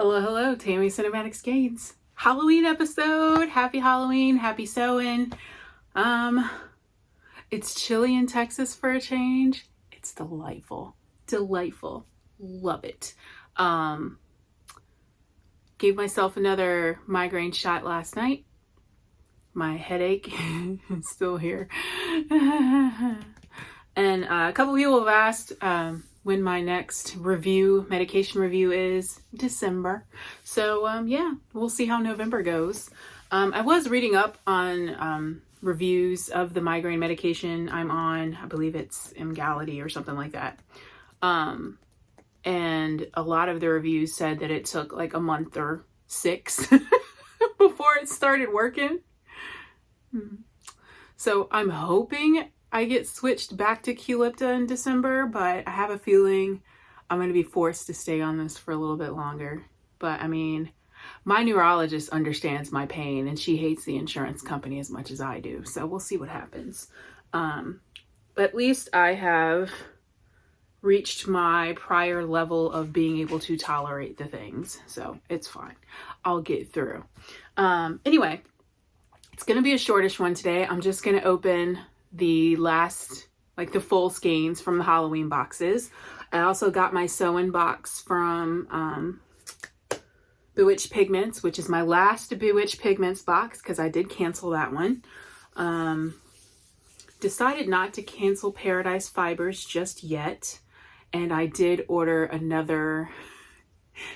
Hello, hello, Tammy Cinematic Skeins. Halloween episode. Happy Halloween, happy sewing. It's chilly in Texas for a change. It's delightful. Delightful. Love it. Gave myself another migraine shot last night. My headache is still here. And a couple people have asked when my next medication review is. December. So yeah, we'll see how November goes. I was reading up on reviews of the migraine medication I'm on. I believe it's Emgality or something like that. And a lot of the reviews said that it took like a month or 6 before it started working. So I'm hoping I get switched back to Qulipta in December, but I have a feeling I'm going to be forced to stay on this for a little bit longer. But I mean, my neurologist understands my pain and she hates the insurance company as much as I do. So we'll see what happens. But at least I have reached my prior level of being able to tolerate the things. So it's fine. I'll get through. Anyway, it's going to be a shortish one today. I'm just going to open the last, like the full skeins from the Halloween boxes. I also got my sew-in box from Bewitched Pigments, which is my last Bewitched Pigments box because I did cancel that one. Decided not to cancel Paradise Fibers just yet. And I did order another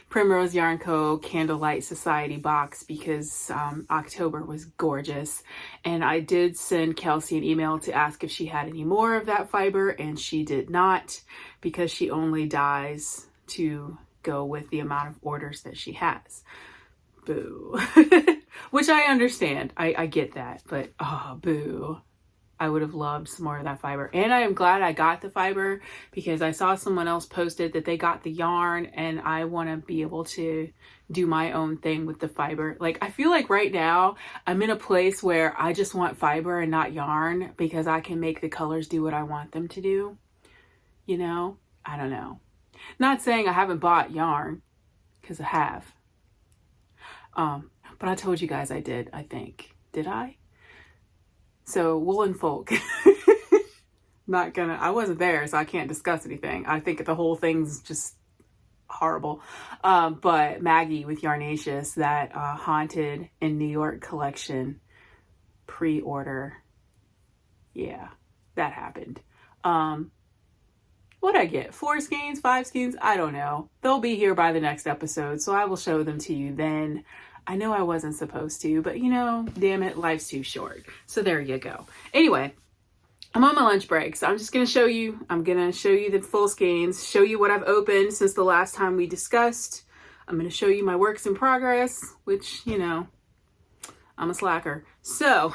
Primrose Yarn Co. Candlelight Society box because October was gorgeous. And I did send Kelsey an email to ask if she had any more of that fiber, and she did not because she only dyes to go with the amount of orders that she has. Boo. Which I understand. I get that, but oh, boo. I would have loved some more of that fiber. And I am glad I got the fiber because I saw someone else posted that they got the yarn, and I want to be able to do my own thing with the fiber. Like, I feel like right now I'm in a place where I just want fiber and not yarn because I can make the colors do what I want them to do. You know, I don't know. Not saying I haven't bought yarn, because I have. But I told you guys I did, I think. Did I? So Woolen Folk, I wasn't there, so I can't discuss anything. I think the whole thing's just horrible. But Maggie with Yarnaceous, that Haunted in New York collection pre-order. Yeah, that happened. What'd I get? 4 skeins, 5 skeins? I don't know. They'll be here by the next episode, so I will show them to you then. I know I wasn't supposed to, but you know, damn it, life's too short. So there you go. Anyway, I'm on my lunch break, so I'm just going to show you. I'm going to show you the full skeins, show you what I've opened since the last time we discussed. I'm going to show you my works in progress, which, you know, I'm a slacker. So,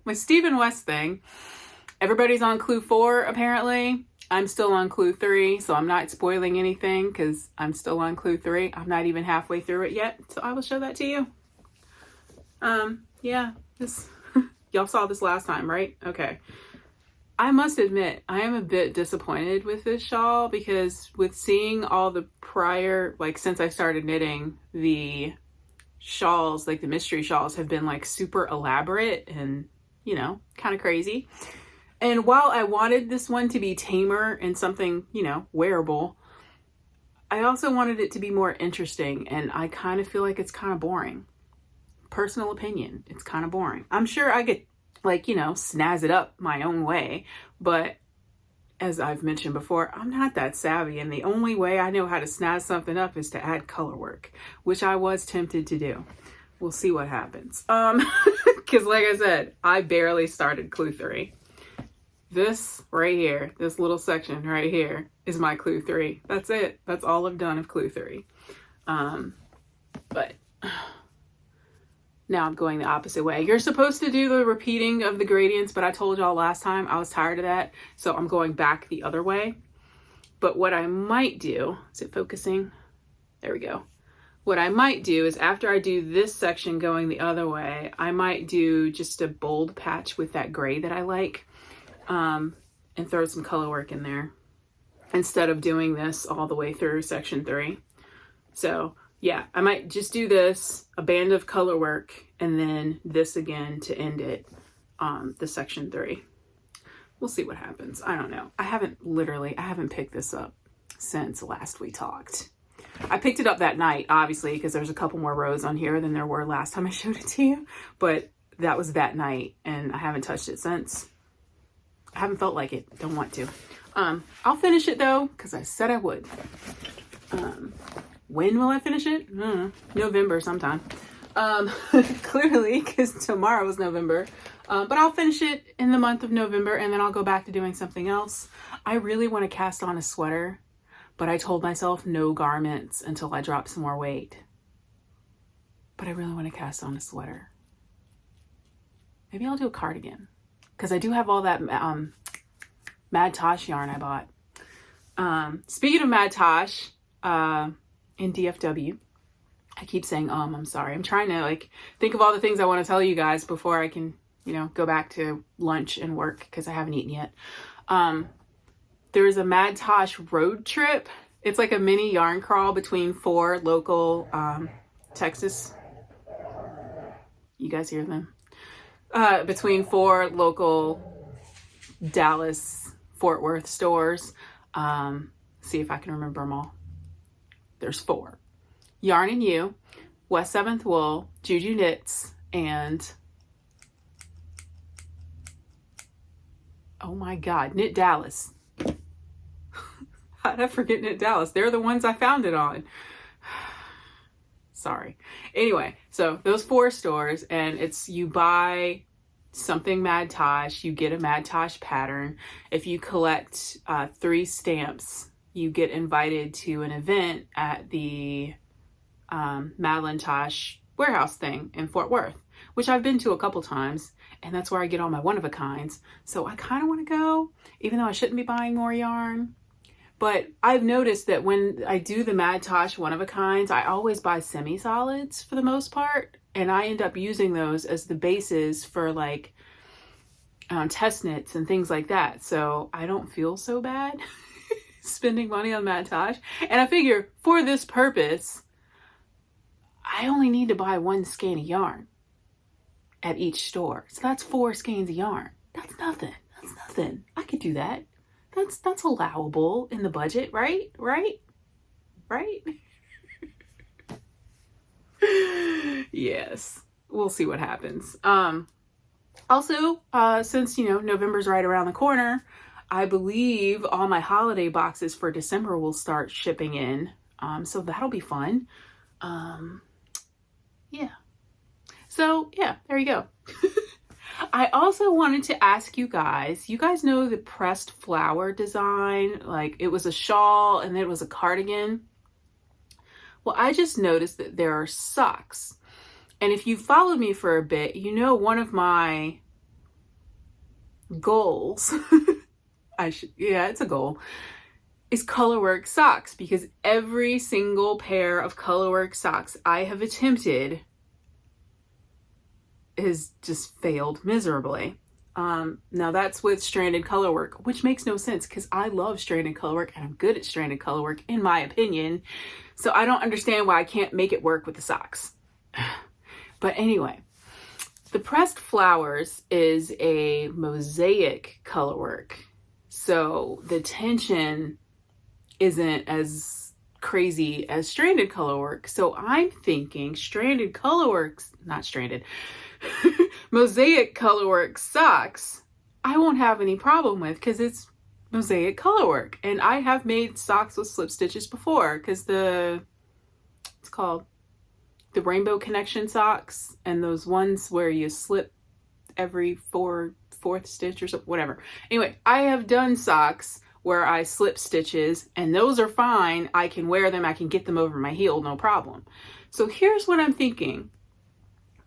my Stephen West thing. Everybody's on clue 4, apparently. I'm still on clue 3, so I'm not spoiling anything because I'm still on clue 3. I'm not even halfway through it yet, so I will show that to you. Yeah, this y'all saw this last time, right? Okay. I must admit, I am a bit disappointed with this shawl because with seeing all the prior, like since I started knitting, the shawls, like the mystery shawls have been like super elaborate and, you know, kind of crazy. And while I wanted this one to be tamer and something, you know, wearable, I also wanted it to be more interesting. And I kind of feel like it's kind of boring. Personal opinion, it's kind of boring. I'm sure I could, like, you know, snazz it up my own way. But as I've mentioned before, I'm not that savvy. And the only way I know how to snazz something up is to add color work, which I was tempted to do. We'll see what happens. Because like I said, I barely started clue 3. This right here, this little section right here is my clue 3. That's it. That's all I've done of clue 3. But now I'm going the opposite way. You're supposed to do the repeating of the gradients, but I told y'all last time I was tired of that. So I'm going back the other way. But what I might do, is it focusing? There we go. What I might do is after I do this section going the other way, I might do just a bold patch with that gray that I like. And throw some color work in there instead of doing this all the way through section 3. So yeah, I might just do this, a band of color work, and then this again to end it, the section 3. We'll see what happens. I don't know. I haven't picked this up since last we talked. I picked it up that night, obviously, because there's a couple more rows on here than there were last time I showed it to you. But that was that night, and I haven't touched it since. I haven't felt like it. Don't want to. I'll finish it, though, because I said I would. When will I finish it? I don't know. November sometime. Clearly, because tomorrow is November. But I'll finish it in the month of November, and then I'll go back to doing something else. I really want to cast on a sweater, but I told myself no garments until I drop some more weight. But I really want to cast on a sweater. Maybe I'll do a cardigan, because I do have all that Mad Tosh yarn I bought. Speaking of Mad Tosh, in DFW, I keep saying I'm sorry. I'm trying to think of all the things I want to tell you guys before I can, go back to lunch and work, because I haven't eaten yet. There's a Mad Tosh road trip. It's like a mini yarn crawl between 4 local Texas. You guys hear them? Between 4 local Dallas, Fort Worth stores. See if I can remember them all. There's 4. Yarn and You, West 7th Wool, Juju Knits, and oh my God, Knit Dallas. How did I forget Knit Dallas? They're the ones I found it on. Sorry. Anyway, so those 4 stores, and it's you buy something Mad Tosh, you get a Mad Tosh pattern. If you collect 3 stamps, you get invited to an event at the Madeline Tosh warehouse thing in Fort Worth, which I've been to a couple times, and that's where I get all my one-of-a-kinds. So I kind of want to go, even though I shouldn't be buying more yarn. But I've noticed that when I do the Mad Tosh one-of-a-kinds, I always buy semi-solids for the most part, and I end up using those as the bases for test knits and things like that. So I don't feel so bad spending money on Mad Tosh. And I figure for this purpose, I only need to buy 1 skein of yarn at each store. So that's 4 skeins of yarn. That's nothing. That's nothing. I could do that. That's allowable in the budget, right? Right? Yes. We'll see what happens. Also, since, November's right around the corner, I believe all my holiday boxes for December will start shipping in. So that'll be fun. Yeah. So, yeah, there you go. I also wanted to ask you guys know the pressed flower design? It was a shawl and then it was a cardigan. Well, I just noticed that there are socks. And if you followed me for a bit, one of my goals, it's a goal, is colorwork socks, because every single pair of colorwork socks I have attempted has just failed miserably. Now that's with stranded colorwork, which makes no sense because I love stranded colorwork and I'm good at stranded colorwork in my opinion. So I don't understand why I can't make it work with the socks. But anyway, the pressed flowers is a mosaic colorwork. So the tension isn't as crazy as stranded colorwork. So I'm thinking stranded colorworks, not stranded, mosaic colorwork socks, I won't have any problem with because it's mosaic colorwork. And I have made socks with slip stitches before because it's called the Rainbow Connection socks, and those ones where you slip every fourth stitch or something, whatever. Anyway, I have done socks where I slip stitches and those are fine. I can wear them. I can get them over my heel, no problem. So here's what I'm thinking,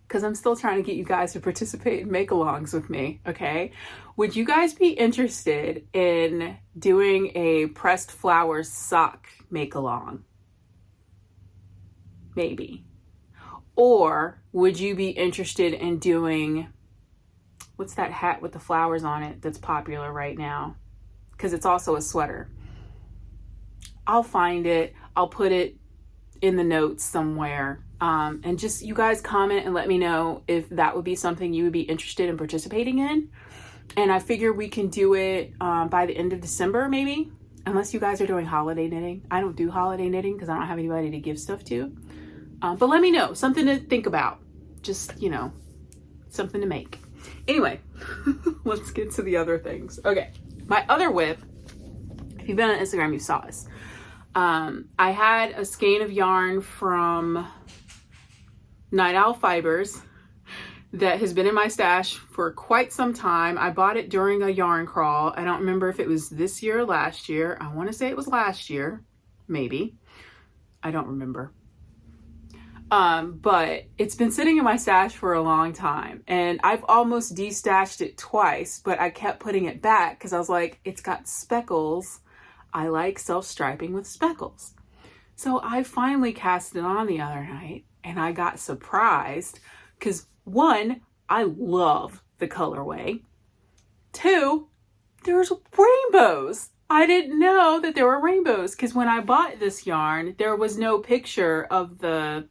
because I'm still trying to get you guys to participate in make-alongs with me, okay? Would you guys be interested in doing a pressed flowers sock make-along? Maybe. Or would you be interested in doing, what's that hat with the flowers on it that's popular right now? Because it's also a sweater. I'll find it. I'll put it in the notes somewhere. And just you guys comment and let me know if that would be something you would be interested in participating in. And I figure we can do it by the end of December, maybe, unless you guys are doing holiday knitting. I don't do holiday knitting because I don't have anybody to give stuff to. But let me know, something to think about. Just, you know, something to make. Anyway, let's get to the other things. Okay, my other whip, if you've been on Instagram, you saw this. I had a skein of yarn from Night Owl Fibers that has been in my stash for quite some time. I bought it during a yarn crawl. I don't remember if it was this year or last year. I want to say it was last year, maybe. I don't remember. But it's been sitting in my stash for a long time, and I've almost destashed it twice, but I kept putting it back because I was like, it's got speckles. I like self-striping with speckles. So I finally cast it on the other night, and I got surprised because, one, I love the colorway. Two, there's rainbows. I didn't know that there were rainbows because when I bought this yarn, there was no picture of the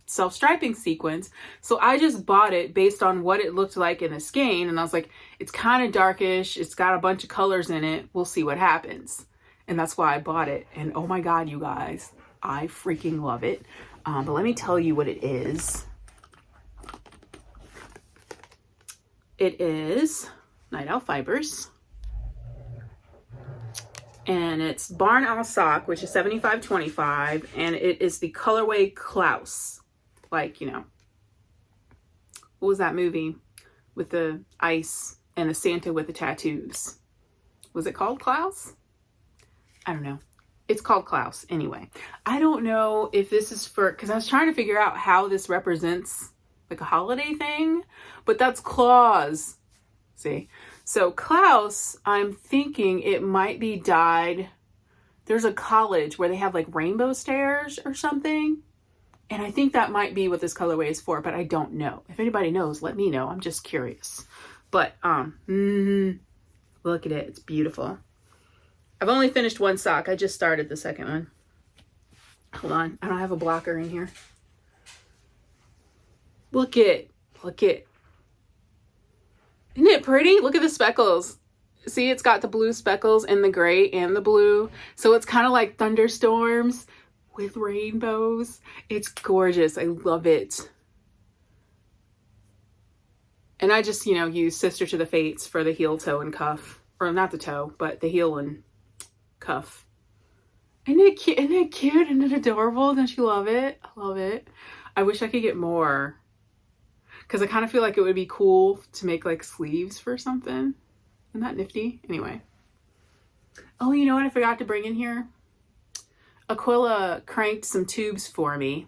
self-striping sequence. So I just bought it based on what it looked like in the skein. And I was like, it's kind of darkish. It's got a bunch of colors in it. We'll see what happens. And that's why I bought it. And oh my God, you guys, I freaking love it. But let me tell you what it is. It is Night Owl Fibers. And it's Barn Owl Sock, which is 75.25. And it is the colorway Klaus. Like, you know, what was that movie with the ice and the Santa with the tattoos? Was it called Klaus? I don't know. It's called Klaus anyway. I don't know if this is for, because I was trying to figure out how this represents like a holiday thing, but that's claws. See? So Klaus, I'm thinking it might be dyed. There's a college where they have like rainbow stairs or something. And I think that might be what this colorway is for, but I don't know. If anybody knows, let me know. I'm just curious. But look at it. It's beautiful. I've only finished one sock. I just started the second one. Hold on. I don't have a blocker in here. Look it. Look it. Isn't it pretty? Look at the speckles. See, it's got the blue speckles and the gray and the blue. So it's kind of like thunderstorms with rainbows. It's gorgeous. I love it. And I just, you know, use Sister to the Fates for the heel, toe, and cuff. Or not the toe, but the heel and cuff. Isn't it cute? Isn't it cute? Isn't it adorable? Don't you love it? I love it. I wish I could get more. Because I kind of feel like it would be cool to make like sleeves for something. Isn't that nifty? Anyway. Oh, you know what I forgot to bring in here? Aquila cranked some tubes for me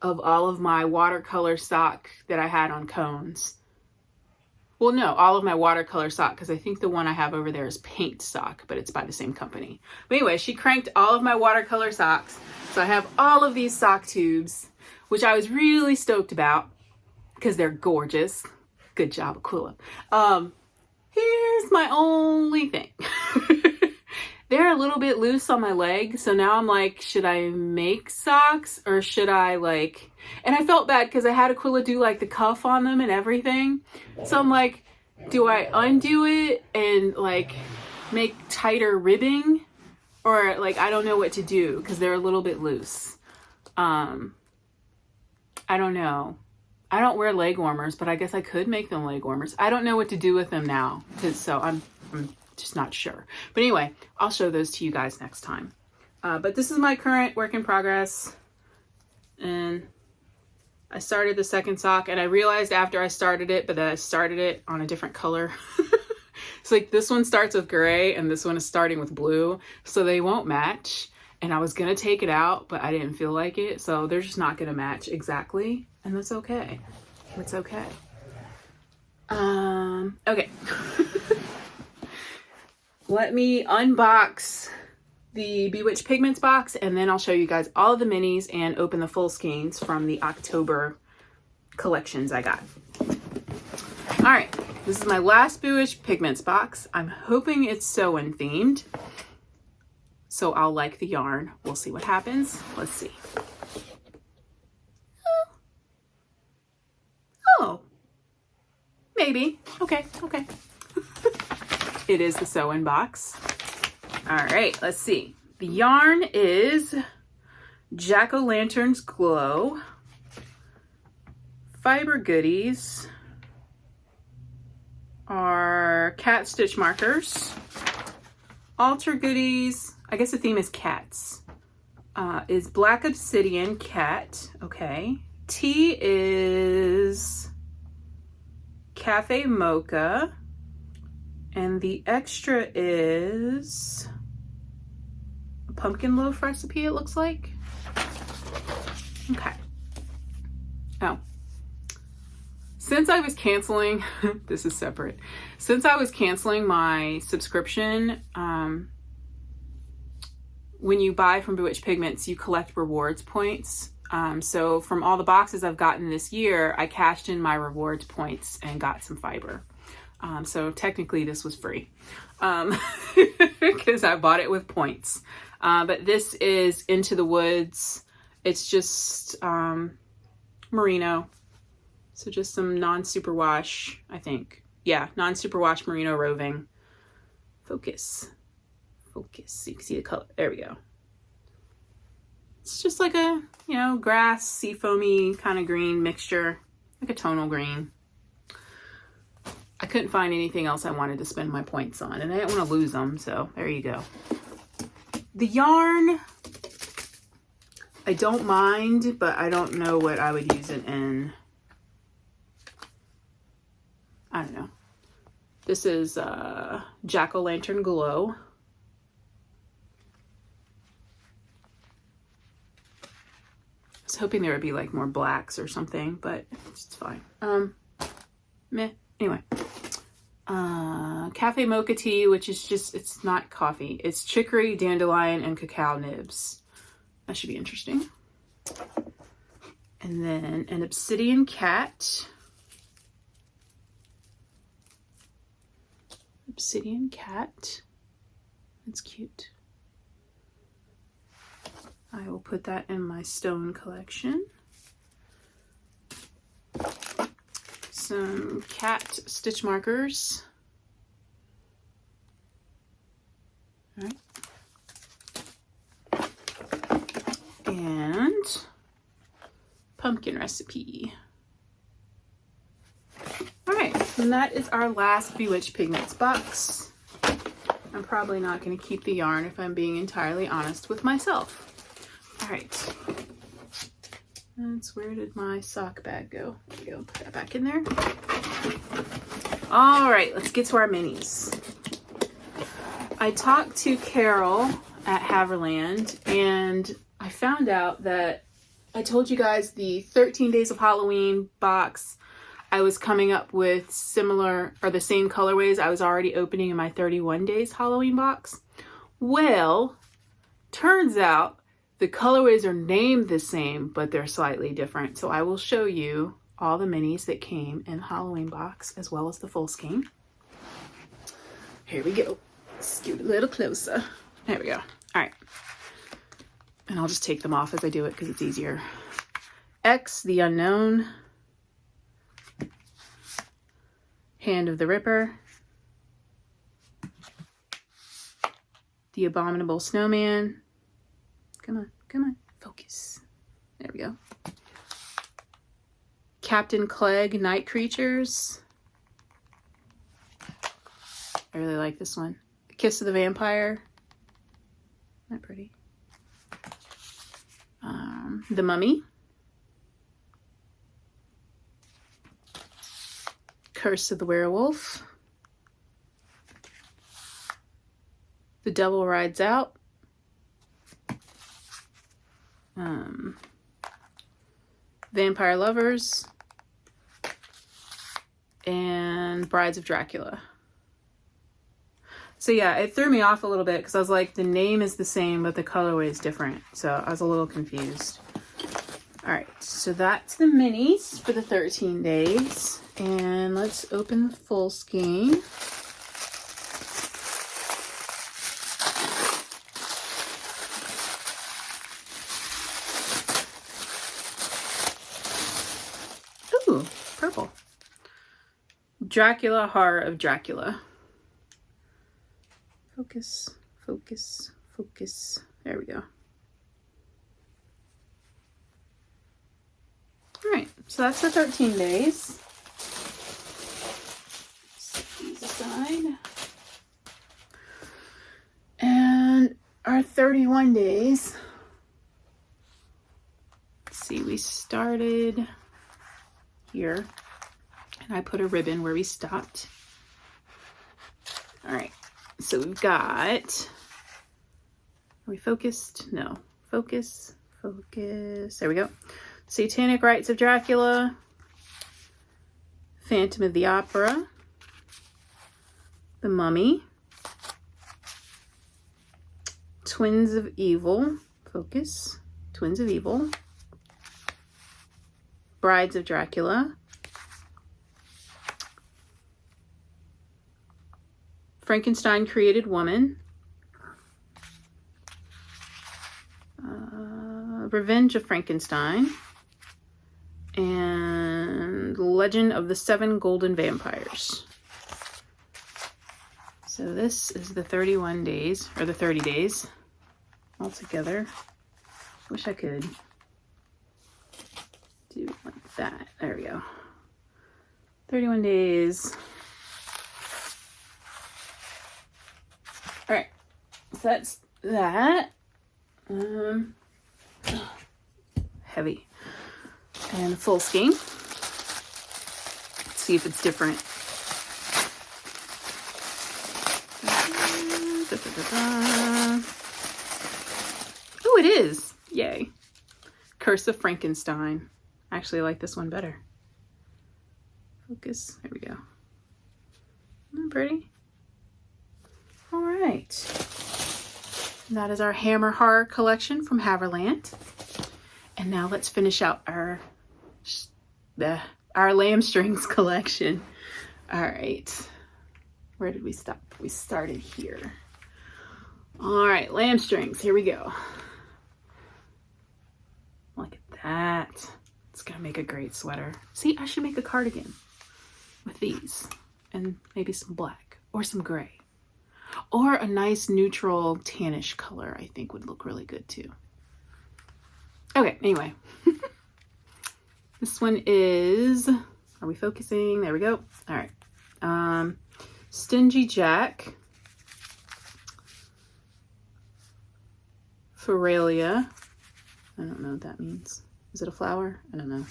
of all of my watercolor sock that I had on cones. Well, no, all of my watercolor sock, because I think the one I have over there is paint sock, but it's by the same company. But anyway, she cranked all of my watercolor socks. So I have all of these sock tubes, which I was really stoked about because they're gorgeous. Good job, Aquila. Here's my only thing. They're a little bit loose on my leg. So now I'm like, should I make socks or should I like, and I felt bad because I had Aquila do like the cuff on them and everything. So I'm like, do I undo it and like make tighter ribbing, or like, I don't know what to do because they're a little bit loose. I don't know. I don't wear leg warmers, but I guess I could make them leg warmers. I don't know what to do with them now. So I'm just not sure. But anyway, I'll show those to you guys next time. But this is my current work in progress. And I started the second sock and I realized after I started it, but that I started it on a different color. It's like this one starts with gray and this one is starting with blue. So they won't match. And I was going to take it out, but I didn't feel like it. So they're just not going to match exactly. And that's okay. It's okay. Okay. Let me unbox the Bewitched Pigments box, and then I'll show you guys all of the minis and open the full skeins from the October collections I got. All right, this is my last Bewitched Pigments box. I'm hoping it's sew-in themed. so I'll like the yarn. We'll see what happens. Let's see. Oh, maybe. Okay, okay. It is the sew-in box. All right, let's see. The yarn is Jack-O-Lantern's Glow, Fiber Goodies are cat stitch markers, Alter Goodies, I guess the theme is cats, is Black Obsidian Cat, okay. Tea is Cafe Mocha, and the extra is a pumpkin loaf recipe, it looks like. Okay. Oh. Since I was canceling, this is separate. Since I was canceling my subscription, when you buy from Bewitched Pigments, you collect rewards points. So from all the boxes I've gotten this year, I cashed in my rewards points and got some fiber. So technically this was free because I bought it with points. But this is Into the Woods. It's just merino. So just some non-superwash, I think. Yeah, non-superwash merino roving. Focus. Focus. So you can see the color. There we go. It's just like a, you know, grass, seafoamy kind of green mixture. Like a tonal green. I couldn't find anything else I wanted to spend my points on. And I didn't want to lose them, so there you go. The yarn, I don't mind, but I don't know what I would use it in. I don't know. This is Jack-O-Lantern Glow. I was hoping there would be like more blacks or something, but it's fine. Meh. Anyway. Cafe Mocha Tea, which is just, it's not coffee. It's chicory, dandelion, and cacao nibs. That should be interesting. And then an Obsidian Cat. Obsidian Cat. That's cute. I will put that in my stone collection. Some cat stitch markers. All right. And pumpkin recipe. All right, and that is our last Bewitched Pigments box. I'm probably not going to keep the yarn if I'm being entirely honest with myself. All right. Where did my sock bag go? There we go. Put that back in there. All right, let's get to our minis. I talked to Carol at Haverland, and I found out that I told you guys the 13 Days of Halloween box, I was coming up with similar or the same colorways I was already opening in my 31 Days Halloween box. Well, turns out the colorways are named the same, but they're slightly different. So I will show you all the minis that came in the Halloween box as well as the full skein. Here we go. Scoot a little closer. There we go. All right. And I'll just take them off as I do it because it's easier. X, the Unknown. Hand of the Ripper. The Abominable Snowman. Come on, come on, focus. There we go. Captain Clegg, Night Creatures. I really like this one. Kiss of the Vampire. Isn't that pretty? The Mummy. Curse of the Werewolf. The Devil Rides Out. Vampire Lovers, and Brides of Dracula. So yeah, it threw me off a little bit because I was like, the name is the same, but the colorway is different. So I was a little confused. All right, so that's the minis for the 13 days. And let's open the full skein. purple. Dracula, Horror of Dracula. Focus, focus, focus. There we go. All right, so that's the 13 days. Set these aside. And our 31 days. Let's see, we started here, and I put a ribbon where we stopped. All right, so we've got, are we focused? No, focus, focus. There we go. Satanic Rites of Dracula, Phantom of the Opera, The Mummy, Twins of Evil, focus, Twins of Evil, Brides of Dracula, Frankenstein Created Woman, Revenge of Frankenstein, and Legend of the Seven Golden Vampires. So this is the 31 days, or the 30 days altogether. Wish I could do like that. There we go. 31 days. All right, so that's that. Heavy. And a full skein. Let's see if it's different. Oh, it is. Yay. Curse of Frankenstein. I actually like this one better. Focus. There we go. Isn't that pretty? All right. That is our Hammer Horror collection from Haverland. And now let's finish out our lamb strings collection. All right. Where did we stop? We started here. All right, lamb strings. Here we go. Look at that. It's gonna make a great sweater. See, I should make a cardigan with these and maybe some black or some gray or a nice neutral tannish color. I think would look really good too. Okay, anyway, this one is, are we focusing? There we go. All right. Stingy Jack, Feralia. I don't know what that means. Is it a flower? I don't know.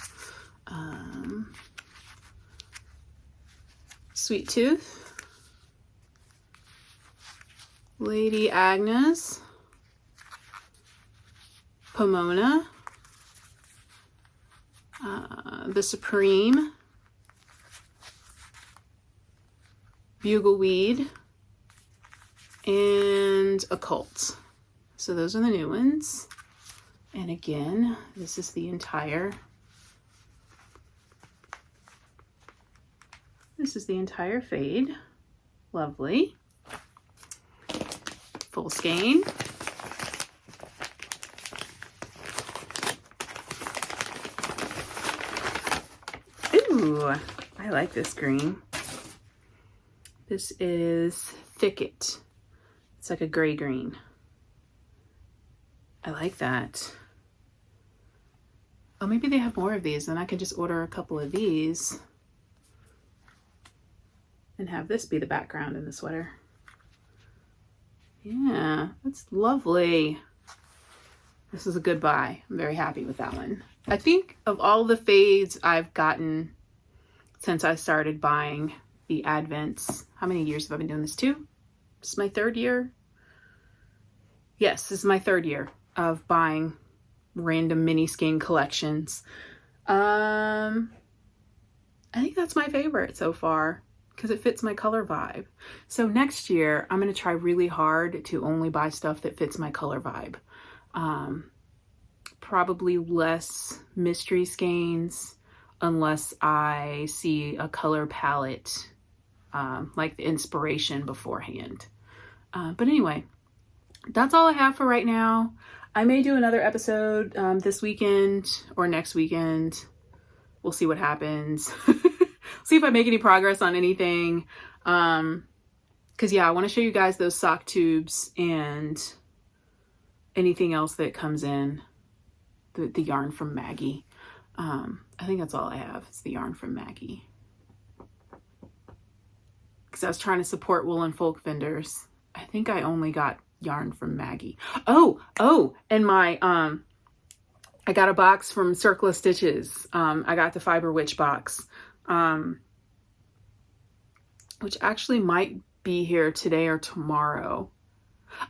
Sweet Tooth, Lady Agnes, Pomona, The Supreme, Bugleweed, and Occult. So those are the new ones. And again, this is the entire fade. Lovely. Full skein. Ooh, I like this green. This is Thicket. It's like a gray green. I like that. Oh, maybe they have more of these, then I can just order a couple of these and have this be the background in the sweater. Yeah, that's lovely. This is a good buy. I'm very happy with that one. I think of all the fades I've gotten since I started buying the Advents, how many years have I been doing this? 2? This is my 3rd year. Yes, this is my 3rd year of buying random mini skein collections. I think that's my favorite so far because it fits my color vibe. So next year, I'm going to try really hard to only buy stuff that fits my color vibe. Probably less mystery skeins unless I see a color palette, like the inspiration beforehand. But anyway, that's all I have for right now. I may do another episode this weekend or next weekend. we'll see what happens. See if I make any progress on anything. Because yeah, I want to show you guys those sock tubes and anything else that comes in. The yarn from Maggie. I think that's all I have. It's the yarn from Maggie. Because I was trying to support woolen folk vendors. I think I only got yarn from Maggie. Oh, and my I got a box from Circle of Stitches. I got the Fiber Witch box, which actually might be here today or tomorrow.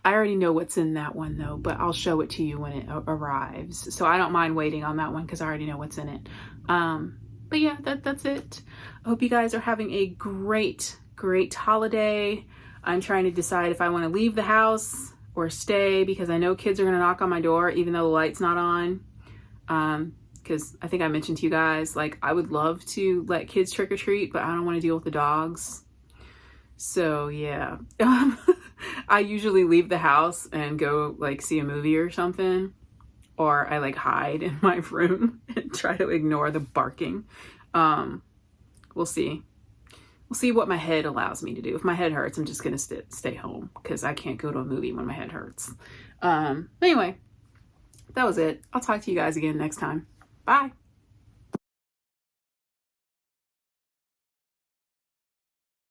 I already know what's in that one though, but I'll show it to you when it arrives. So I don't mind waiting on that one because I already know what's in it. But yeah, that's it. I hope you guys are having a great holiday. I'm trying to decide if I want to leave the house or stay because I know kids are going to knock on my door even though the light's not on. Because I think I mentioned to you guys, like, I would love to let kids trick or treat, but I don't want to deal with the dogs. So yeah. I usually leave the house and go like see a movie or something, or I like hide in my room and try to ignore the barking. We'll see. We'll see what my head allows me to do. If my head hurts, I'm just gonna stay home because I can't go to a movie when my head hurts. Anyway, that was it. I'll talk to you guys again next time. Bye.